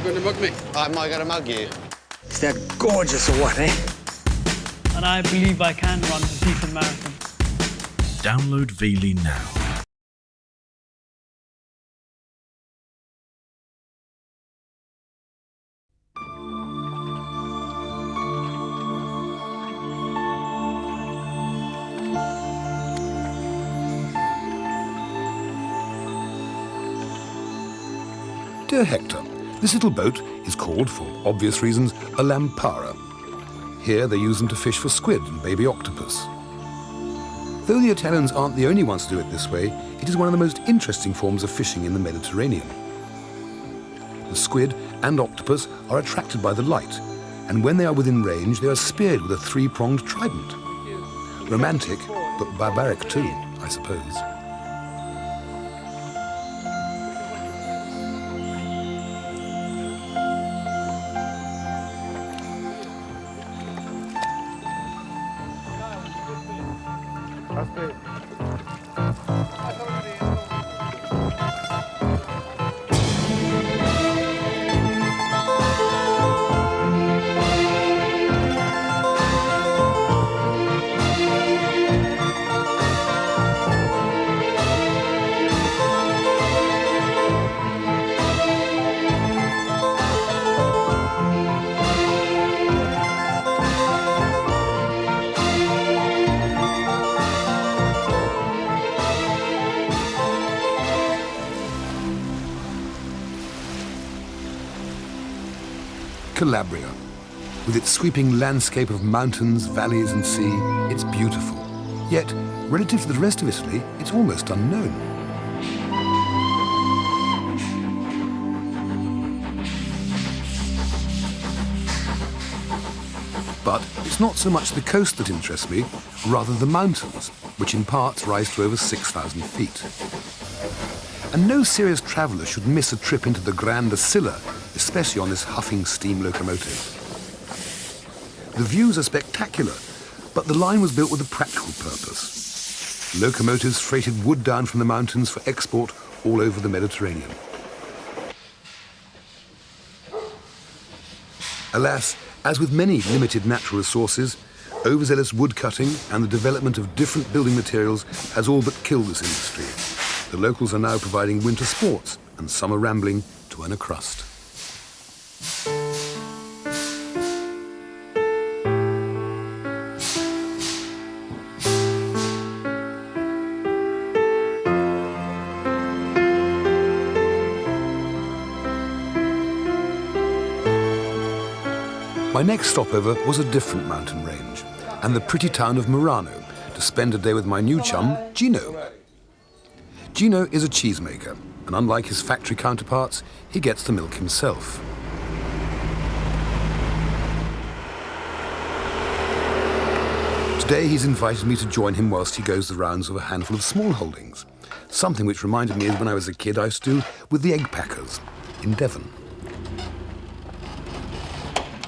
You going to mug me? Am I going to mug you? Is that gorgeous or what, eh? And I believe I can run a decent marathon. Download Veely now. Dear Hector, this little boat is called, for obvious reasons, a lampara. Here they use them to fish for squid and baby octopus. Though the Italians aren't the only ones to do it this way, it is one of the most interesting forms of fishing in the Mediterranean. The squid and octopus are attracted by the light, and when they are within range, they are speared with a three-pronged trident. Romantic, but barbaric too, I suppose. Calabria. With its sweeping landscape of mountains, valleys and sea, it's beautiful. Yet, relative to the rest of Italy, it's almost unknown. But it's not so much the coast that interests me, rather the mountains, which in parts rise to over 6,000 feet. And no serious traveller should miss a trip into the Grande Silla, especially on this huffing steam locomotive. The views are spectacular, but the line was built with a practical purpose. Locomotives freighted wood down from the mountains for export all over the Mediterranean. Alas, as with many limited natural resources, overzealous wood cutting and the development of different building materials has all but killed this industry. The locals are now providing winter sports and summer rambling to earn a crust. My next stopover was a different mountain range and the pretty town of Murano to spend a day with my new chum, Gino. Gino is a cheesemaker, and unlike his factory counterparts, he gets the milk himself. Today he's invited me to join him whilst he goes the rounds of a handful of small holdings, something which reminded me of when I was a kid I used to do with the egg packers in Devon.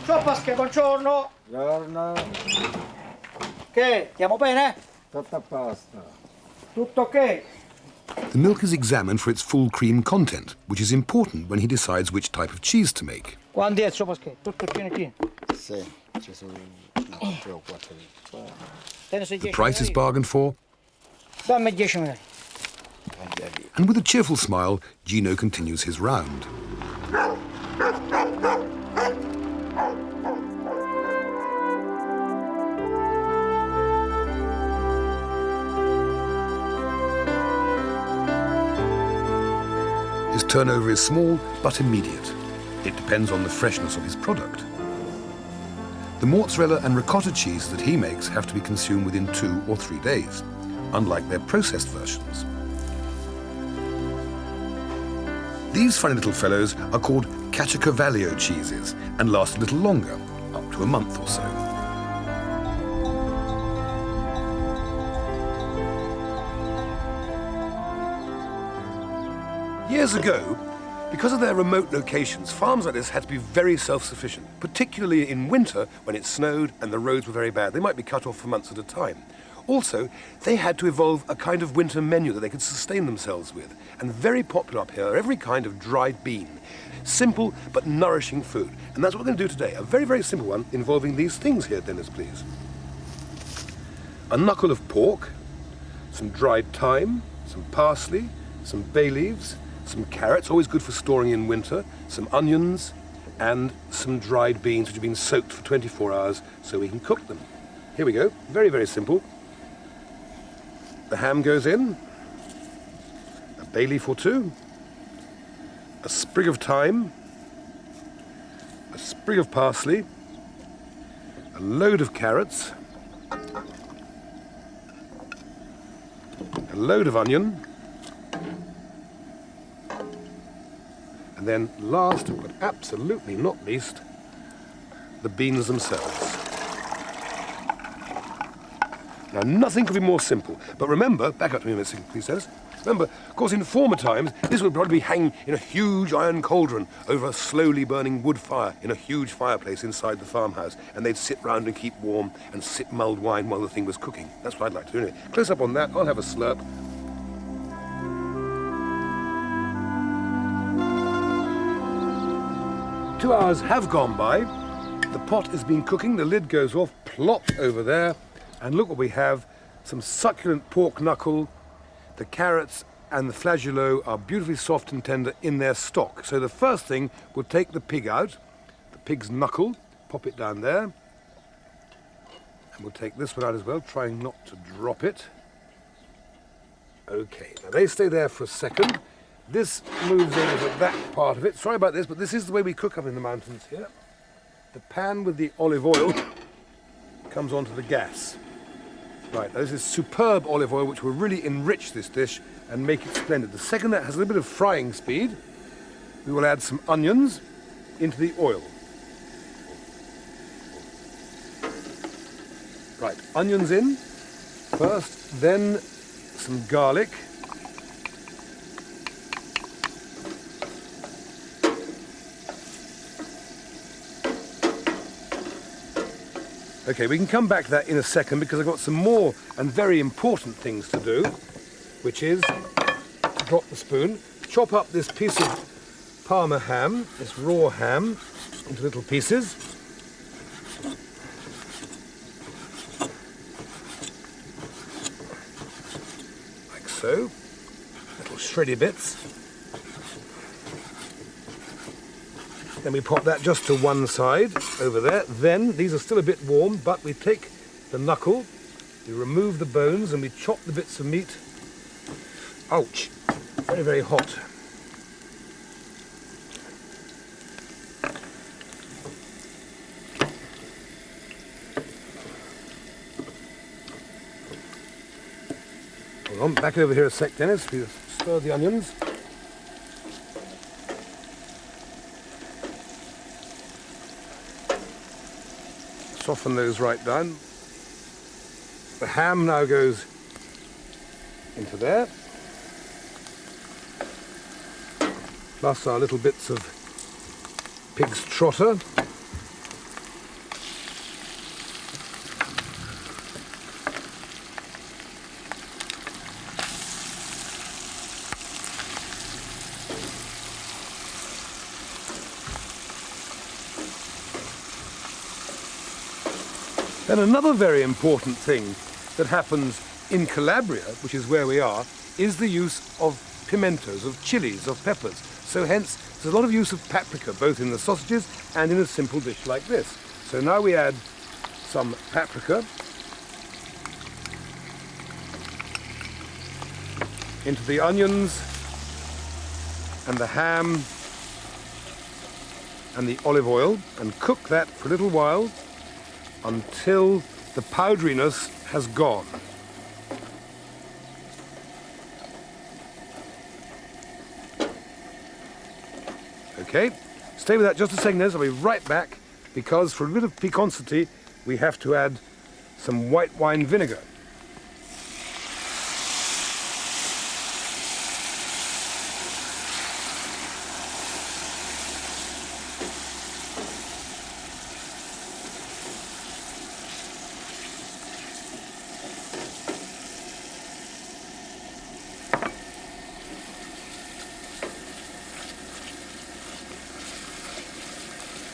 Ciao Pasca, buongiorno. Buongiorno. Che? Stiamo bene? Tutto a posto. Tutto ok? The milk is examined for its full cream content, which is important when he decides which type of cheese to make. Quanti è il suo Pasca? Tutto pieno? Sì, ci sono 3 o 4 lì. The price is bargained for, Dammi 10 minuti. and with a cheerful smile, Gino continues his round. His turnover is small but immediate. It depends on the freshness of his product. The mozzarella and ricotta cheese that he makes have to be consumed within 2 or 3 days, unlike their processed versions. These funny little fellows are called Caciocavallo cheeses and last a little longer, up to a month or so. Years ago, because of their remote locations, farms like this had to be very self-sufficient, particularly in winter when it snowed and the roads were very bad. They might be cut off for months at a time. Also, they had to evolve a kind of winter menu that they could sustain themselves with. And very popular up here are every kind of dried bean. simple but nourishing food. And that's what we're going to do today. A very, very simple one involving these things here, Dennis, please. A knuckle of pork, some dried thyme, some parsley, some bay leaves, some carrots, always good for storing in winter, some onions, and some dried beans which have been soaked for 24 hours so we can cook them. Here we go. Very, very simple. The ham goes in, a bay leaf or two, a sprig of thyme, a sprig of parsley, a load of carrots, a load of onion, and then last but absolutely not least, the beans themselves. Now, nothing could be more simple. But remember, back up to me a minute, please, Dennis. Remember, of course, in former times, this would probably be hanging in a huge iron cauldron over a slowly burning wood fire in a huge fireplace inside the farmhouse. And they'd sit round and keep warm and sip mulled wine while the thing was cooking. That's what I'd like to do. Anyway, close up on that. I'll have a slurp. Two hours have gone by. The pot has been cooking. The lid goes off, plop over there. And look what we have, some succulent pork knuckle. The carrots and the flageolet are beautifully soft and tender in their stock. So the first thing, we'll take the pig out, the pig's knuckle, pop it down there. And we'll take this one out as well, trying not to drop it. Okay, now they stay there for a second. This moves over to that part of it. Sorry about this, but this is the way we cook up in the mountains here. The pan with the olive oil comes onto the gas. Right, now this is superb olive oil which will really enrich this dish and make it splendid. The second that has a little bit of frying speed, we will add some onions into the oil. Right, onions in first, then some garlic. Okay, we can come back to that in a second because I've got some more and very important things to do, which is drop the spoon, chop up this piece of Parma ham, this raw ham, into little pieces. Like so, little shreddy bits. Then we pop that just to one side over there. Then, these are still a bit warm, but we take the knuckle, we remove the bones, and we chop the bits of meat. Ouch! Very, very hot. Hold on, back over here a sec, Dennis. We stir the onions. Soften those right down. The ham now goes into there, plus our little bits of pig's trotter. And another very important thing that happens in Calabria, which is where we are, is the use of pimentos, of chilies, of peppers. So hence, there's a lot of use of paprika, both in the sausages and in a simple dish like this. So now we add some paprika into the onions and the ham and the olive oil and cook that for a little while until the powderiness has gone. Okay, stay with that just a second, I'll be right back, because for a bit of piquancy we have to add some white wine vinegar.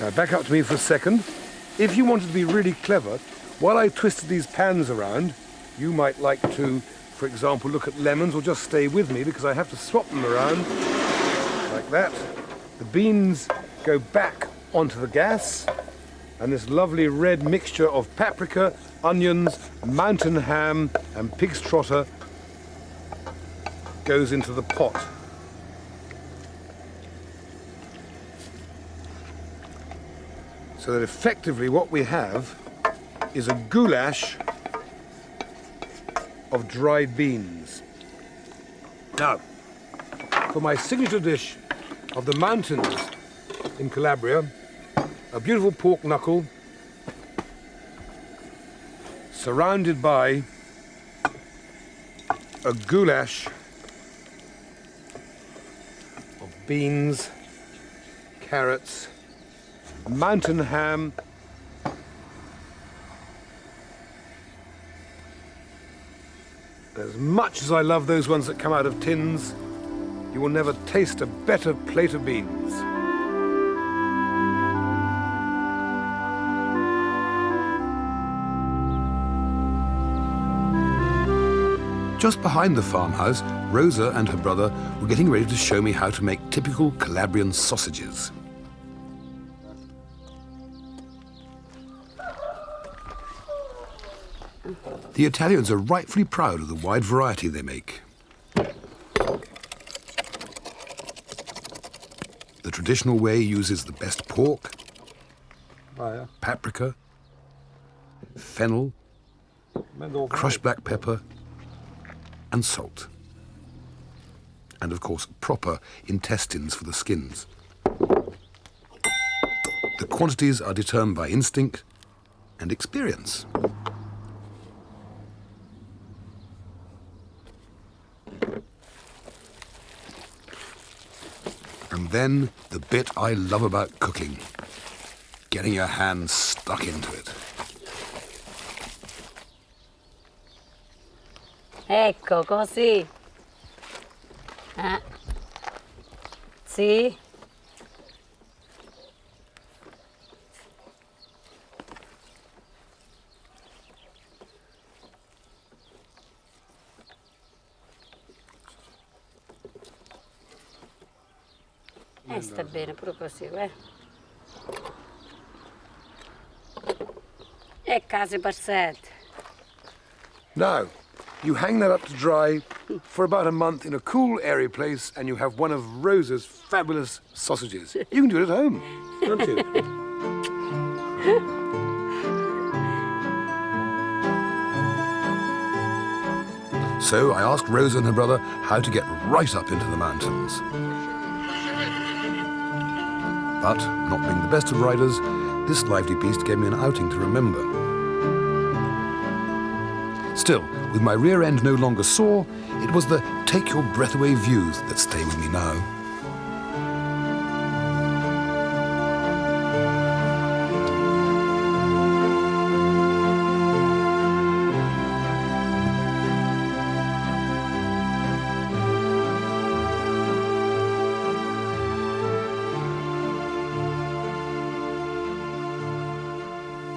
Now back up to me for a second. If you wanted to be really clever, while I twisted these pans around, you might like to, for example, look at lemons, or just stay with me because I have to swap them around like that. The beans go back onto the gas, and this lovely red mixture of paprika, onions, mountain ham and pig's trotter goes into the pot. So that effectively what we have is a goulash of dried beans. Now, for my signature dish of the mountains in Calabria, a beautiful pork knuckle surrounded by a goulash of beans, carrots, mountain ham, as much as I love those ones that come out of tins, you will never taste a better plate of beans. Just behind the farmhouse, Rosa and her brother were getting ready to show me how to make typical Calabrian sausages. The Italians are rightfully proud of the wide variety they make. The traditional way uses the best pork, paprika, fennel, crushed black pepper, and salt. And of course, proper intestines for the skins. The quantities are determined by instinct and experience. And then the bit I love about cooking, getting your hands stuck into it. Ecco, così. Sì. Sta bene pure così, E case passate. Now, you hang that up to dry for about a month in a cool, airy place, and you have one of Rosa's fabulous sausages. You can do it at home, can't you? So I asked Rosa and her brother how to get right up into the mountains. But, not being the best of riders, this lively beast gave me an outing to remember. Still, with my rear end no longer sore, it was the take-your-breath-away views that stay with me now.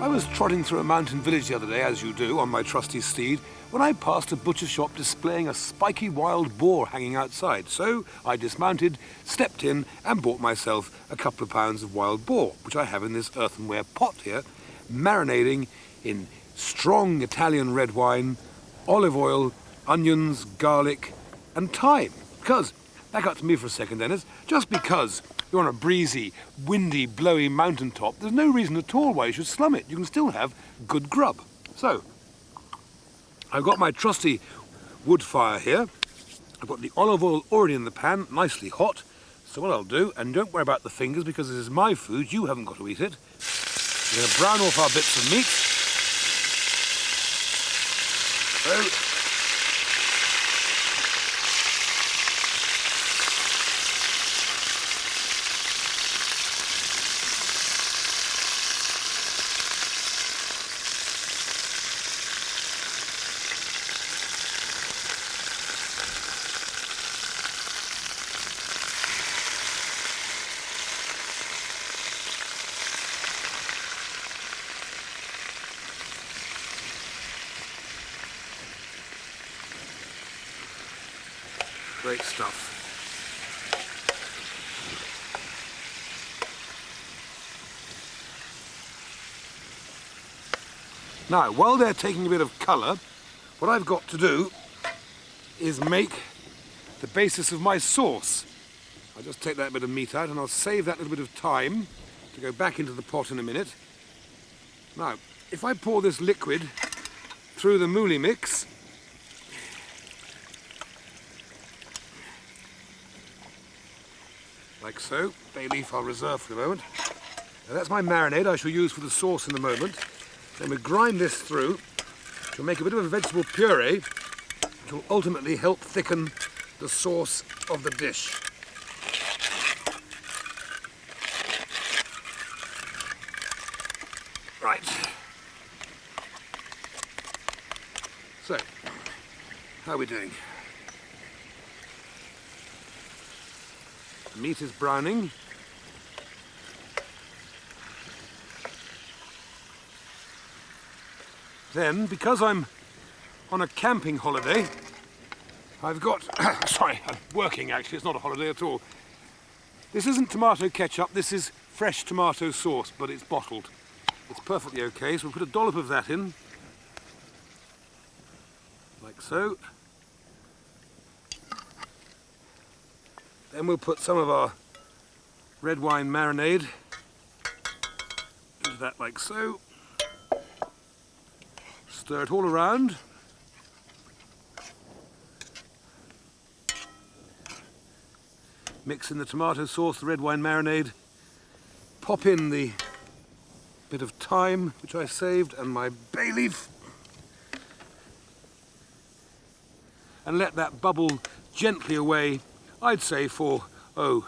I was trotting through a mountain village the other day, as you do, on my trusty steed, when I passed a butcher shop displaying a spiky wild boar hanging outside. So I dismounted, stepped in, and bought myself a couple of pounds of wild boar, which I have in this earthenware pot here, marinating in strong Italian red wine, olive oil, onions, garlic, and thyme. Because, back up to me for a second, Dennis, just because you're on a breezy, windy, blowy mountaintop, there's no reason at all why you should slum it. You can still have good grub. So, I've got my trusty wood fire here. I've got the olive oil already in the pan, nicely hot. So what I'll do, and don't worry about the fingers because this is my food, you haven't got to eat it. We're going to brown off our bits of meat. So, Great stuff. Now, while they're taking a bit of colour, what I've got to do is make the basis of my sauce. I'll just take that bit of meat out and I'll save that little bit of time to go back into the pot in a minute. Now, if I pour this liquid through the moulis mix, like so, bay leaf I'll reserve for a moment. Now that's my marinade I shall use for the sauce in a moment. Then we grind this through, which will make a bit of a vegetable puree, which will ultimately help thicken the sauce of the dish. Right. So, how are we doing? The meat is browning. Then, because I'm on a camping holiday, I've got, sorry, I'm working actually, it's not a holiday at all. This isn't tomato ketchup, this is fresh tomato sauce, but it's bottled. It's perfectly okay, so we'll put a dollop of that in, like so. Then we'll put some of our red wine marinade into that like so. Stir it all around. Mix in the tomato sauce, the red wine marinade. Pop in the bit of thyme, which I saved, and my bay leaf. And let that bubble gently away, I'd say for, a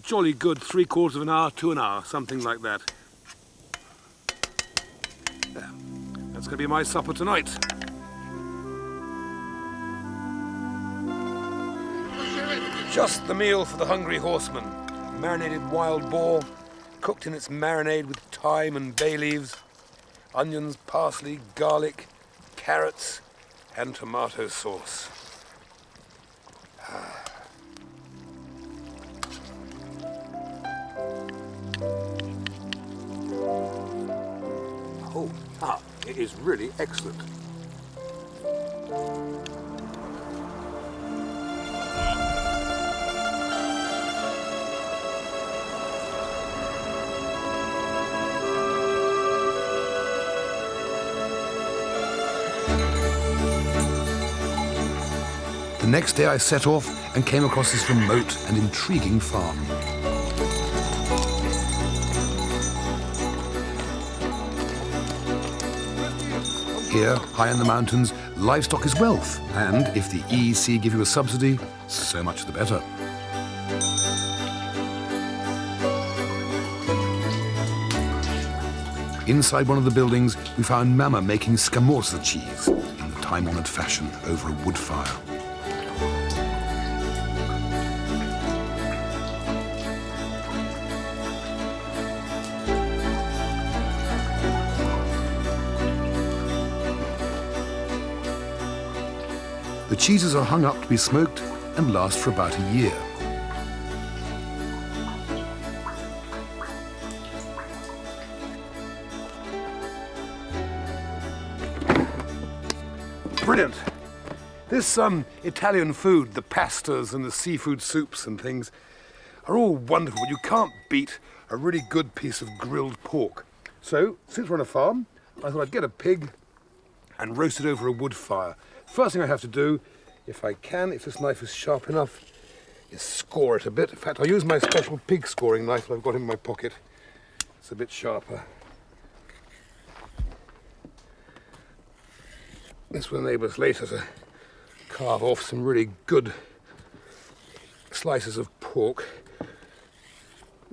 jolly good 3/4 of an hour to an hour, something like that. There. That's going to be my supper tonight. Just the meal for the hungry horseman. Marinated wild boar, cooked in its marinade with thyme and bay leaves, onions, parsley, garlic, carrots, and tomato sauce. It is really excellent. The next day I set off and came across this remote and intriguing farm. Here, high in the mountains, livestock is wealth, and if the EEC give you a subsidy, so much the better. Inside one of the buildings, we found Mama making scamorza cheese in the time-honoured fashion over a wood fire. The cheeses are hung up to be smoked and last for about a year. Brilliant. This Italian food, the pastas and the seafood soups and things, are all wonderful. You can't beat a really good piece of grilled pork. So, since we're on a farm, I thought I'd get a pig and roast it over a wood fire. First thing I have to do, if I can, if this knife is sharp enough, is score it a bit. In fact, I'll use my special pig scoring knife that I've got in my pocket. It's a bit sharper. This will enable us later to carve off some really good slices of pork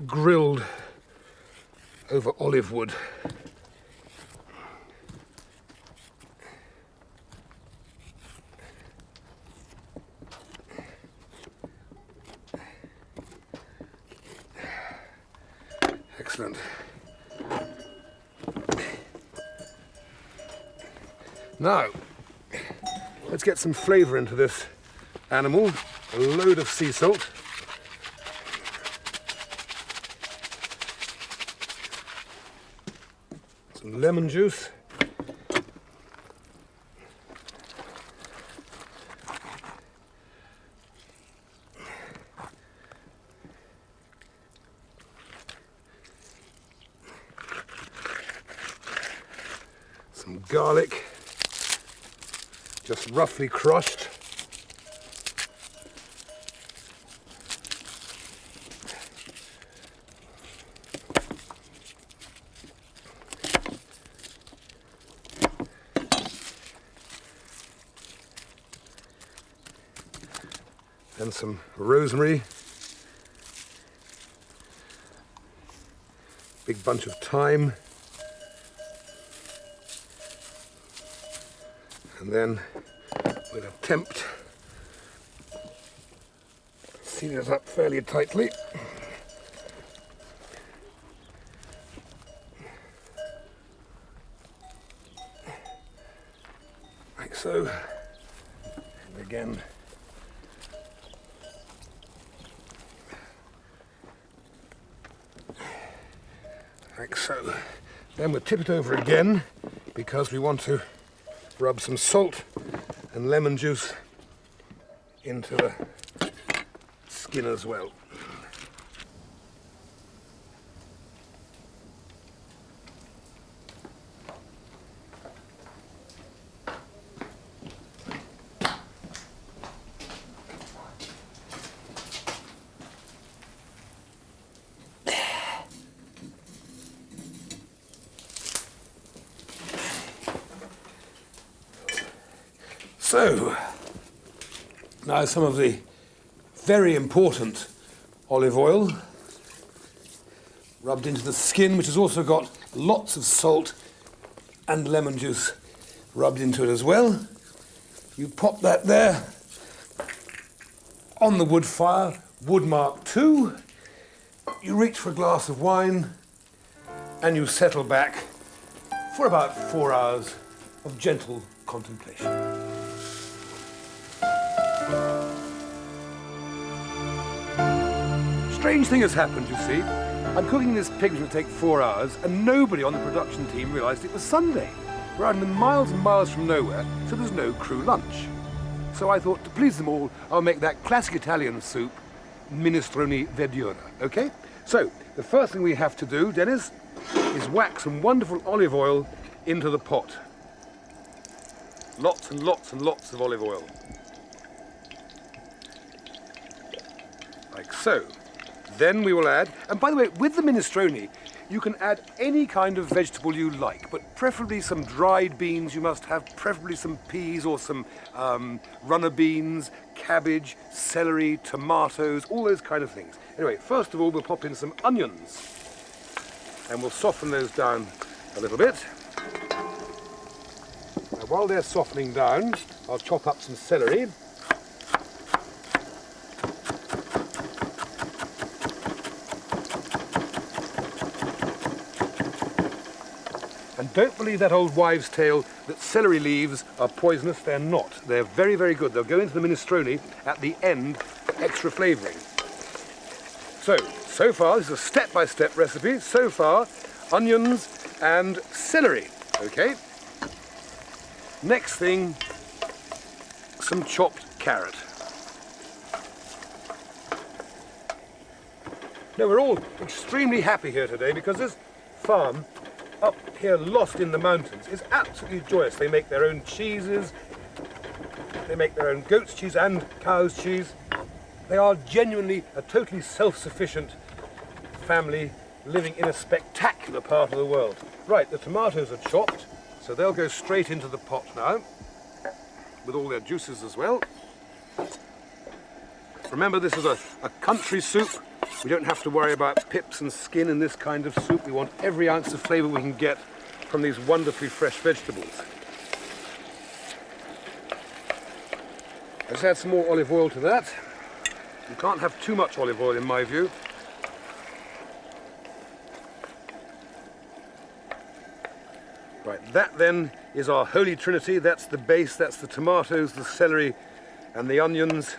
grilled over olive wood. Excellent. Now, let's get some flavour into this animal, a load of sea salt. Some lemon juice. Some garlic, just roughly crushed. And some rosemary. Big bunch of thyme. And then we'll attempt to seal it up fairly tightly. Like so. And again. Like so. Then we'll tip it over again because we want to rub some salt and lemon juice into the skin as well. So, now some of the very important olive oil rubbed into the skin, which has also got lots of salt and lemon juice rubbed into it as well. You pop that there on the wood fire, wood mark 2. You reach for a glass of wine and you settle back for about 4 hours of gentle contemplation. Strange thing has happened, you see. I'm cooking this pig which will take 4 hours, and nobody on the production team realised it was Sunday. We're out in miles and miles from nowhere, so there's no crew lunch. So I thought, to please them all, I'll make that classic Italian soup, Minestrone verdura, okay? So, the first thing we have to do, Dennis, is whack some wonderful olive oil into the pot. Lots and lots and lots of olive oil. Like so. Then we will add, and by the way, with the minestrone, you can add any kind of vegetable you like, but preferably some dried beans you must have, preferably some peas or some runner beans, cabbage, celery, tomatoes, all those kind of things. Anyway, first of all, we'll pop in some onions, and we'll soften those down a little bit. Now, while they're softening down, I'll chop up some celery. And don't believe that old wives' tale that celery leaves are poisonous. They're not. They're very, very good. They'll go into the minestrone at the end, extra flavouring. So far, this is a step-by-step recipe. So far, onions and celery, okay? Next thing, some chopped carrot. Now, we're all extremely happy here today because this farm up here lost in the mountains is absolutely joyous. They make their own cheeses, they make their own goat's cheese and cow's cheese. They are genuinely a totally self-sufficient family living in a spectacular part of the world. Right, the tomatoes are chopped, so they'll go straight into the pot now, with all their juices as well. Remember, this is a country soup. We don't have to worry about pips and skin in this kind of soup. We want every ounce of flavour we can get from these wonderfully fresh vegetables. Let's add some more olive oil to that. You can't have too much olive oil in my view. Right, that then is our holy trinity. That's the base, that's the tomatoes, the celery And the onions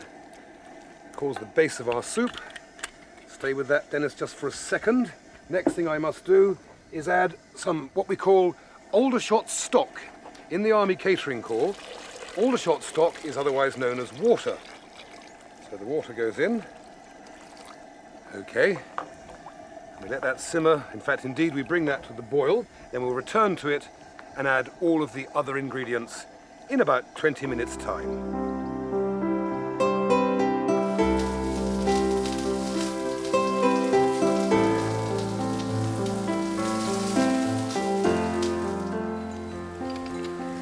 cause the base of our soup. Stay with that, Dennis, just for a second. Next thing I must do is add some what we call Aldershot stock. In the Army Catering Corps, Aldershot stock is otherwise known as water. So the water goes in. Okay. We let that simmer. In fact, indeed, we bring that to the boil. Then we'll return to it and add all of the other ingredients in about 20 minutes' time.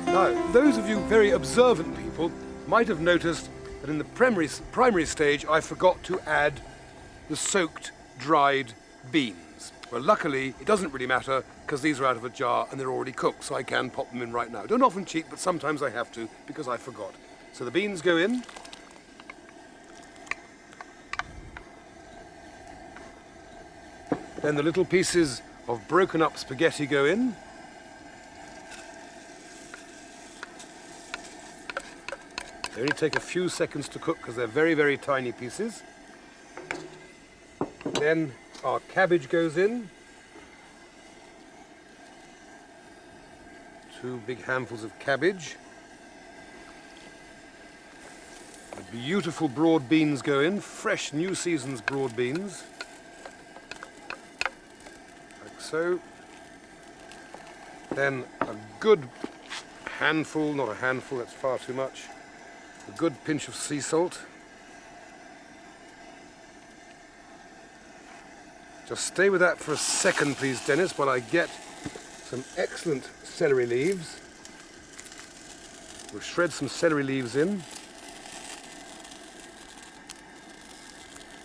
Now, those of you very observant people might have noticed that in the primary stage I forgot to add the soaked, dried beans. Well, luckily, it doesn't really matter because these are out of a jar and they're already cooked, so I can pop them in right now. Don't often cheat, but sometimes I have to because I forgot. So the beans go in. Then the little pieces of broken up spaghetti go in. They only take a few seconds to cook because they're very, very tiny pieces. Then our cabbage goes in. 2 big handfuls of cabbage. The beautiful broad beans go in, fresh New Season's broad beans. Like so. Then a good handful, not a handful, that's far too much. A good pinch of sea salt. Just stay with that for a second, please, Dennis, while I get some excellent celery leaves. We'll shred some celery leaves in.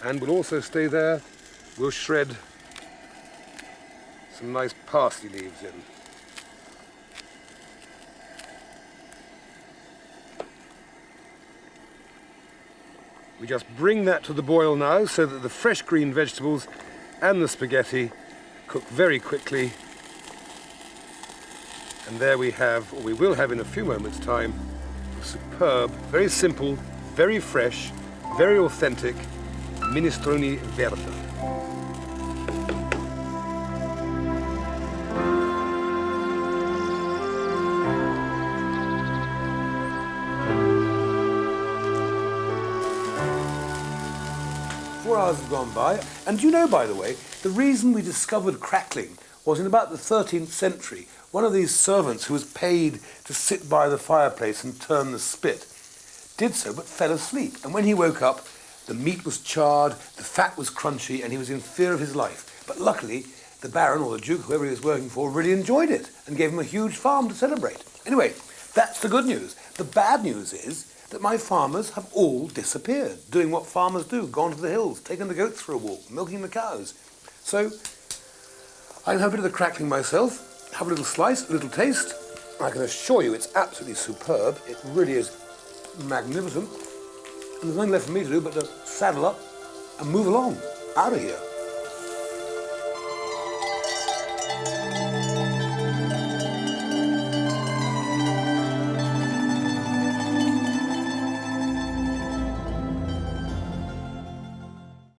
And we'll also stay there. We'll shred some nice parsley leaves in. We just bring that to the boil now so that the fresh green vegetables and the spaghetti cook very quickly. And there we have, or we will have in a few moments' time, a superb, very simple, very fresh, very authentic Minestrone verde. Hours have gone by, and you know, by the way, the reason we discovered crackling was in about the 13th century. One of these servants who was paid to sit by the fireplace and turn the spit did so but fell asleep, and when he woke up the meat was charred, the fat was crunchy, and he was in fear of his life. But luckily the Baron or the Duke, whoever he was working for, really enjoyed it and gave him a huge farm to celebrate. Anyway, that's the good news. The bad news is that my farmers have all disappeared, doing what farmers do, gone to the hills, taken the goats for a walk, milking the cows. So I can have a bit of the crackling myself, have a little slice, a little taste. I can assure you it's absolutely superb. It really is magnificent. And there's nothing left for me to do but to saddle up and move along, out of here.